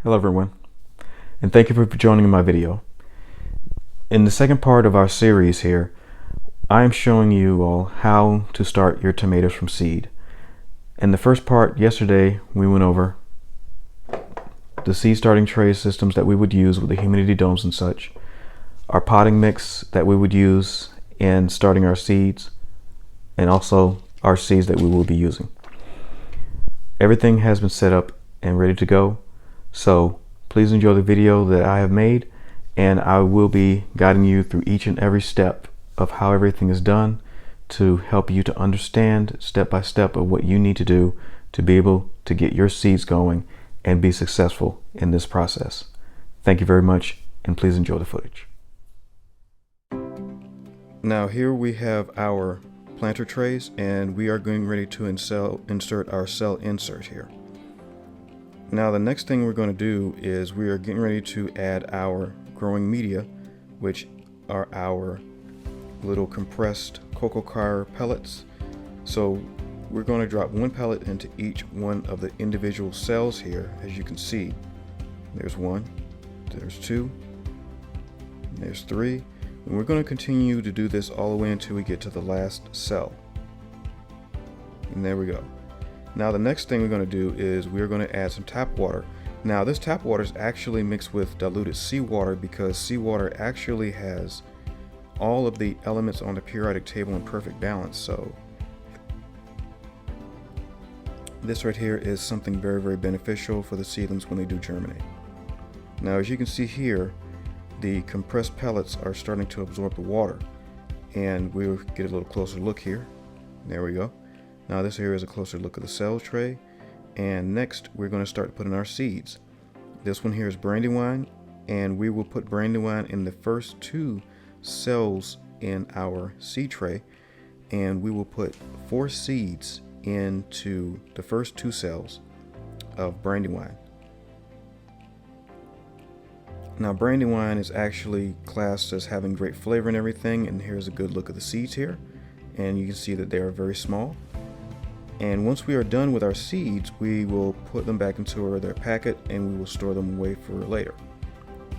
Hello everyone, and thank you for joining my video. In the second part of our series here, I am showing you all how to start your tomatoes from seed. In the first part yesterday, we went over the seed starting tray systems that we would use with the humidity domes and such, our potting mix that we would use in starting our seeds, and also our seeds that we will be using. Everything has been set up and ready to go. So please enjoy the video that I have made, and I will be guiding you through each and every step of how everything is done to help you to understand step by step of what you need to do to be able to get your seeds going and be successful in this process. Thank you very much, and please enjoy the footage. Now here we have our planter trays, and we are getting ready to insert our cell insert here. Now the next thing we're going to do is we are getting ready to add our growing media, which are our little compressed cocoa coir pellets. So we're going to drop one pellet into each one of the individual cells here. As you can see, there's one, there's two, there's three, and we're going to continue to do this all the way until we get to the last cell. And there we go. Now the next thing we're going to do is we're going to add some tap water. Now this tap water is actually mixed with diluted seawater because seawater actually has all of the elements on the periodic table in perfect balance. So this right here is something very, very beneficial for the seedlings when they do germinate. Now as you can see here, the compressed pellets are starting to absorb the water, and we'll get a little closer look here. There we go. Now this here is a closer look of the cell tray, and next we're going to start putting our seeds. This one here is Brandywine, and we will put Brandywine in the first two cells in our seed tray, and we will put 4 seeds into the first 2 cells of Brandywine. Now Brandywine is actually classed as having great flavor and everything, and here's a good look of the seeds here, and you can see that they are very small. And once we are done with our seeds, we will put them back into their packet and we will store them away for later.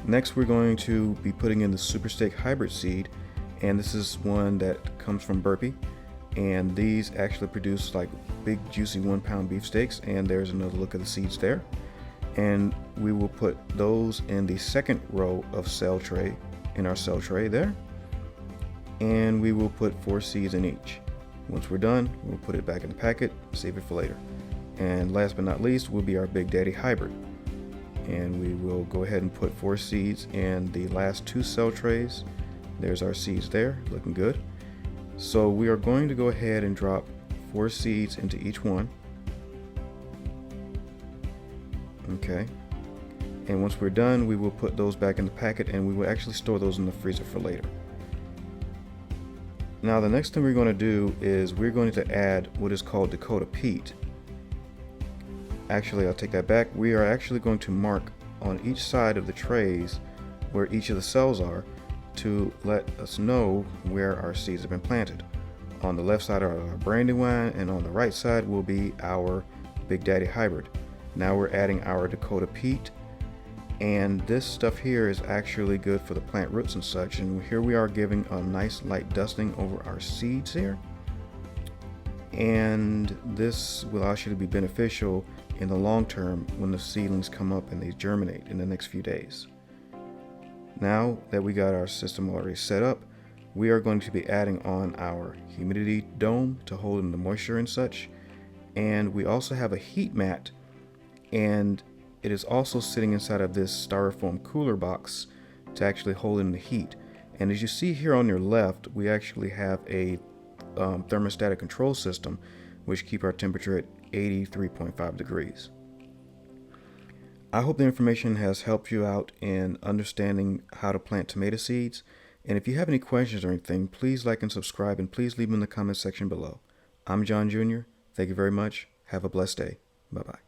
Next, we're going to be putting in the Super Steak hybrid seed, and this is one that comes from Burpee, and these actually produce like big juicy 1-pound beefsteaks, and there's another look at the seeds there. And we will put those in the second row of cell tray, in our cell tray there, and we will put 4 seeds in each. Once we're done, we'll put it back in the packet, save it for later. And last but not least will be our Big Daddy hybrid. And we will go ahead and put 4 seeds in the last 2 cell trays. There's our seeds there, looking good. So we are going to go ahead and drop 4 seeds into each one. Okay. And once we're done, we will put those back in the packet, and we will actually store those in the freezer for later. Now the next thing we're going to do is we're going to add what is called Dakota peat. Actually, I'll take that back. We are actually going to mark on each side of the trays where each of the cells are to let us know where our seeds have been planted. On the left side are our Brandywine, and on the right side will be our Big Daddy hybrid. Now we're adding our Dakota peat, and this stuff here is actually good for the plant roots and such, and here we are giving a nice light dusting over our seeds here, and this will actually be beneficial in the long term when the seedlings come up and they germinate in the next few days. Now that we got our system already set up, we are going to be adding on our humidity dome to hold in the moisture and such, and we also have a heat mat, and it is also sitting inside of this styrofoam cooler box to actually hold in the heat. And as you see here on your left, we actually have a thermostatic control system which keep our temperature at 83.5 degrees. I hope the information has helped you out in understanding how to plant tomato seeds. And if you have any questions or anything, please like and subscribe, and please leave them in the comment section below. I'm John Jr. Thank you very much. Have a blessed day. Bye-bye.